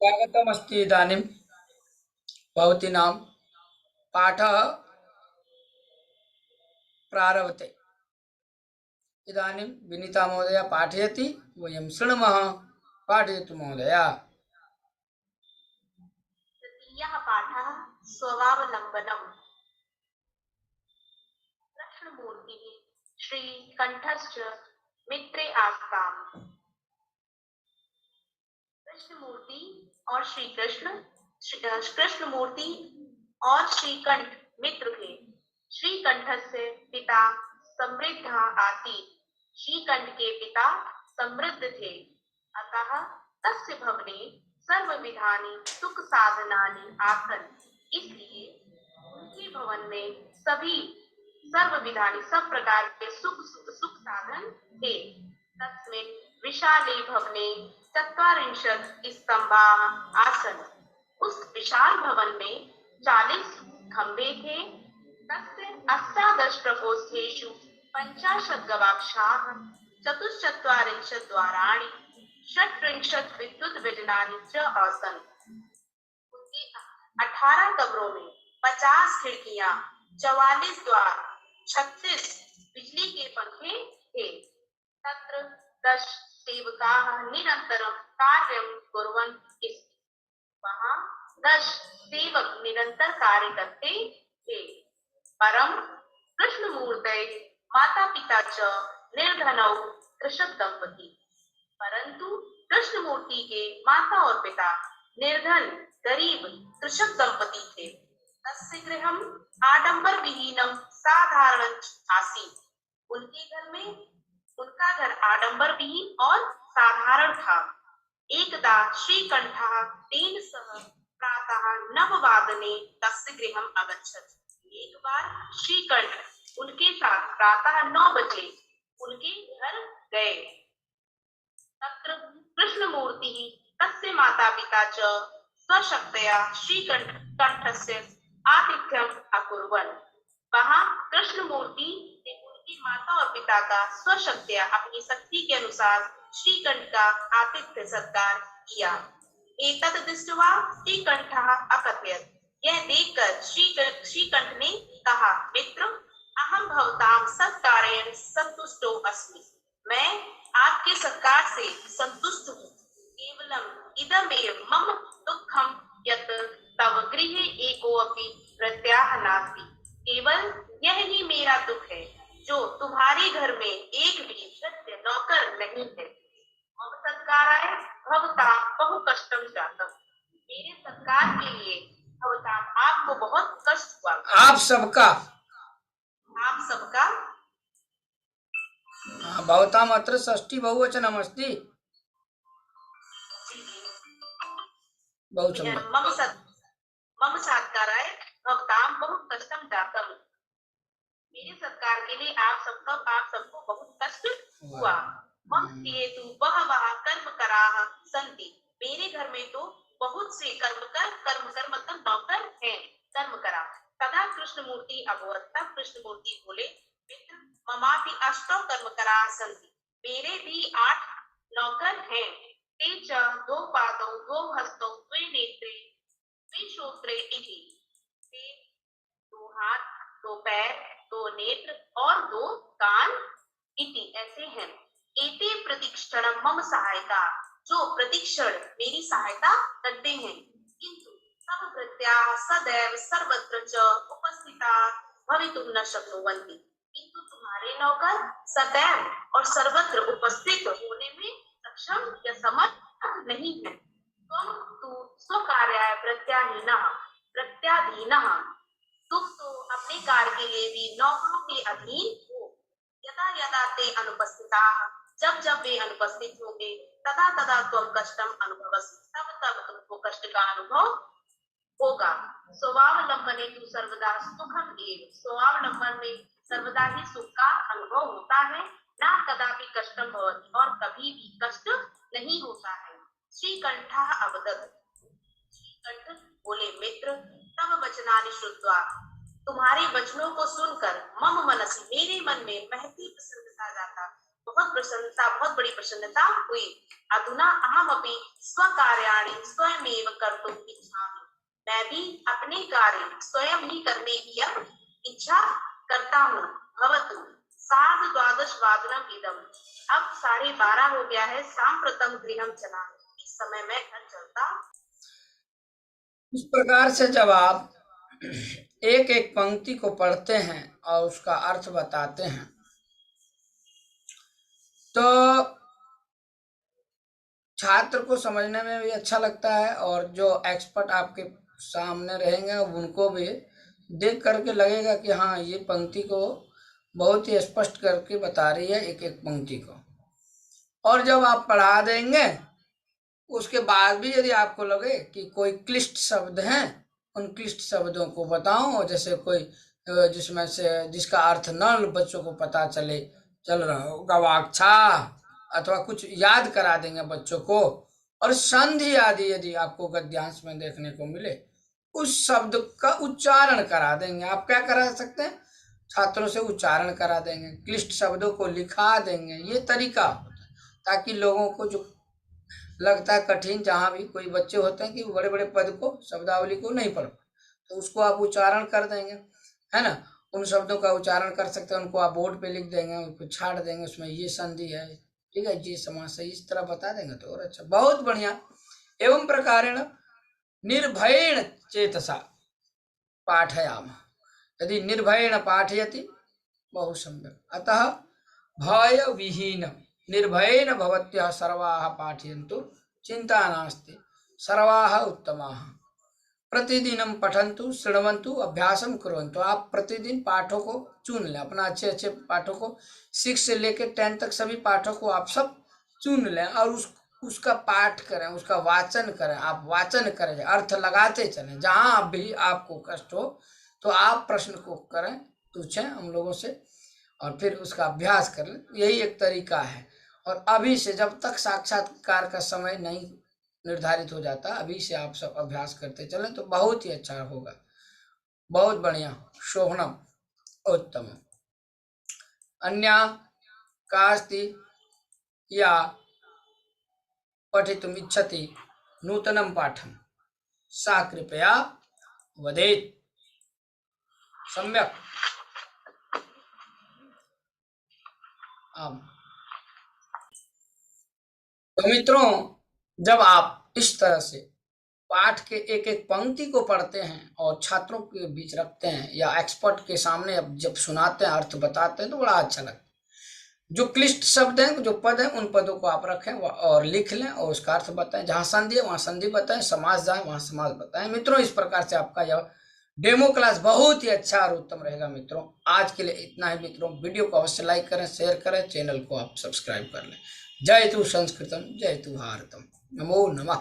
स्वागतमस्ति इदानीं भवतीनां पाठः प्रारभते। इदानीं विनीता महोदया पाठयति, वयं शृणुमः। पाठयतु महोदया। तृतीयः पाठः स्वभावलम्बनम्। कृष्णमूर्तिः श्रीकण्ठश्च मित्रे आस्ताम्। कृष्णमूर्ति और श्री कृष्णमूर्ति और श्रीकंठ मित्र थे। श्रीकंठस्य पिता समृद्ध आसीत्। श्रीकंठ के पिता समृद्ध थे, अतः तस्य भवने सर्वविधानि सुख साधनानि आसन्। इसलिए उनके भवन में सभी सर्वविधानि सब प्रकार के सुख साधन थे। तस्मिन् विशाले भवने चत्वारिंशत् स्तम्भाः आसन्। उस विशाल भवन में 40 खंबे थे। तस्य अष्टादश प्रकोष्ठेषु 50 गवाक्षाः, चतुश्चत्वारिंशत् द्वाराणि, षट्त्रिंशत् विद्युत् विजनानि च आसन्। उनके 18 कमरों में 50 खिड़कियां, 44 द्वार, 36 बिजली के पंखे थे। तत्र 10 सेवकाः निरन्तरं कार्यं कुर्वन्ति स्म। वहाँ 10 सेवक निरंतर कार्य करते थे। परम कृष्णमूर्तये माता पिता च निर्धनौ कृषक दंपति। परंतु कृष्णमूर्ति के माता और पिता निर्धन गरीब कृषक दंपति थे। तस्य गृहम् आडंबर विहीनम साधारण आसीत्। उनके घर में उनका घर आडंबर विहीन और साधारण था। एकदा श्रीकंठः तेन सह प्रातः नववादने तस्य गृहम् अगच्छत्। एक बार श्रीकंठ उनके साथ प्रातः 9 बजे उनके घर गए। तत्र कृष्णमूर्तिः तस्य माता पिता च स्वशक्तया श्रीकंठस्य आतिथ्यम् अकुर्वन्। वहाँ कृष्णमूर्ति ने उनकी माता और पिता का स्वशक्तिया अपनी शक्ति के अनुसार श्रीकंठ का आतिथ्य सत्कार किया। एतत् दृष्ट्वा श्रीकंठः अकथयत्। यह देखकर श्रीकंठ ने कहा, मित्र, अहं भवतां सत्कारेण संतुष्टो अस्मि। मैं आपके सत्कार से संतुष्ट हूँ। केवलम इदमेव मम दुःखम यत् तव गृहे एकोऽपि प्रत्याह नास्ति। केवल यह ही मेरा दुख है जो तुम्हारे घर में एक भी सत्य नौकर नहीं है। मम सत्काराय भवतां बहु कष्टम जातम। मेरे सत्कार के लिए भवतां आपको बहुत कष्ट हुआ। आप सबका भवताम् अत्र षष्ठी बहुवचनमस्ति। बहु सम्यक्। मम सत्काराय भवतां बहु कष्टम जातम। मेरे सत्कार के लिए आप सबको बहुत कष्ट हुआ। मम हेतु बहवः कर्मकराः सन्ति। मेरे घर में तो बहुत से कर्मकर मतलब नौकर हैं, कर्मकरा। तथा कृष्णमूर्ति अभवत्। तब कृष्णमूर्ति बोले, मित्र, ममापि अष्टौ कर्मकराः सन्ति। मेरे भी 8 नौकर हैं। ते च 2 पादौ 2 हस्तौ 2 नेत्रे 2 श्रोत्रे इति। ते 2 हाथ, 2 पैर, 2 नेत्र और 2 कान इति ऐसे हैं। एते प्रतिक्षणम मम सहायता, जो प्रतिक्षण मेरी सहायता करते हैं। किंतु सब भृत्याः सदैव सर्वत्र च उपस्थिताः भवितुं न शक्नुवन्ति। किंतु तुम्हारे नौकर सदैव और सर्वत्र उपस्थित होने में सक्षम या समर्थ नहीं है। तुम तु स्वकार्याय प्रत्याधीनः। तुम तो अपने कार्य के लिए भी नौकरों के अधीन हो। यदा यदा ते अनुपस्थिताः, जब जब वे अनुपस्थित होंगे, तदा तदा तुम कष्टम अनुभवसि, तब तब तुमको कष्ट का अनुभव होगा। स्वावलंबने तु सर्वदा सुखम एव। स्वावलंबन में सर्वदा ही सुख का अनुभव होता है, ना कदापि कष्टम भवति, और कभी भी कष्ट नहीं होता है। श्रीकंठः अवदत्। श्रीकंठ बोले, मित्र, तव वचनानि श्रुत्वा, तुम्हारे वचनों को सुनकर, मम मनसि मेरे मन में महती प्रसन्नता जाता बहुत बड़ी प्रसन्नता हुई। अधुना अहमपि स्वकार्याणि स्वयमेव कर्तुम् इच्छामि। मैं भी अपने कार्य स्वयं ही करने की अब इच्छा करता हूँ। भवतु सार्धद्वादशवादनम् इदम्। अब 12:30 हो गया है। सांप्रतम गृहं चलामि। इस समय मैं घर चलता। इस प्रकार से जब आप एक एक पंक्ति को पढ़ते हैं और उसका अर्थ बताते हैं तो छात्र को समझने में भी अच्छा लगता है और जो एक्सपर्ट आपके सामने रहेंगे उनको भी देख करके लगेगा कि हाँ ये पंक्ति को बहुत ही स्पष्ट करके बता रही है एक एक पंक्ति को। और जब आप पढ़ा देंगे उसके बाद भी यदि आपको लगे कि कोई क्लिष्ट शब्द हैं उन क्लिष्ट शब्दों को बताऊं, और जैसे कोई जिसमें से जिसका अर्थ न बच्चों को पता चल रहा हो, गवाक्षा अथवा कुछ याद करा देंगे बच्चों को, और संधि आदि यदि आपको गद्यांश में देखने को मिले उस शब्द का उच्चारण करा देंगे। आप क्या करा सकते हैं, छात्रों से उच्चारण करा देंगे, क्लिष्ट शब्दों को लिखा देंगे। ये तरीका होता है ताकि लोगों को जो लगता है कठिन, जहाँ भी कोई बच्चे होते हैं कि बड़े बड़े पद को शब्दावली को नहीं पढ़ तो उसको आप उच्चारण कर देंगे, है ना। उन शब्दों का उच्चारण कर सकते हैं, उनको आप बोर्ड पे लिख देंगे, उनको छाट देंगे, उसमें ये संधि है, ठीक है, ये समास है, इस तरह बता देंगे तो और अच्छा, बहुत बढ़िया। एवं प्रकारेण निर्भयेण चेतसा पाठयाम। यदि निर्भयेण पाठयति बहु सम्यक्। अतः भय विहीन निर्भयेन भवत्यः सर्वाः पाठयन्तु चिंता नास्ति सर्वाः उत्तमाः। प्रतिदिनं पठन्तु शृण्वन्तु अभ्यासं कुर्वन्तु। आप प्रतिदिन पाठों को चुन लें, अपना अच्छे अच्छे पाठों को 6 से लेकर 10 तक सभी पाठों को आप सब चुन लें और उसका पाठ करें, उसका वाचन करें। आप वाचन करें, अर्थ लगाते चलें। जहाँ भी आपको कष्ट हो तो आप प्रश्न को करें, पूछें हम लोगों से और फिर उसका अभ्यास कर लें। यही एक तरीका है। और अभी से जब तक साक्षात्कार का समय नहीं निर्धारित हो जाता, अभी से आप सब अभ्यास करते चलें तो बहुत ही अच्छा होगा। बहुत बढ़िया, शोभनम, उत्तम। अन्या कास्ति या पठितुम् इच्छति नूतनं पाठं सा कृपया वदेत्। सम्यक। तो मित्रों, जब आप इस तरह से पाठ के एक एक पंक्ति को पढ़ते हैं और छात्रों के बीच रखते हैं या एक्सपर्ट के सामने जब सुनाते हैं, अर्थ बताते हैं तो बड़ा अच्छा लगता है। जो क्लिष्ट शब्द हैं, जो पद हैं, उन पदों को आप रखें और लिख लें और उसका अर्थ बताएं। जहां संधि है वहां संधि बताएं, समास जाए वहां समास बताएं। मित्रों, इस प्रकार से आपका यह डेमो क्लास बहुत ही अच्छा और उत्तम रहेगा। मित्रों, आज के लिए इतना ही। मित्रों, वीडियो को अवश्य लाइक करें, शेयर करें, चैनल को आप सब्सक्राइब कर लें। जय तु संस्कृतम, जय तु भारतम। नमो नमः।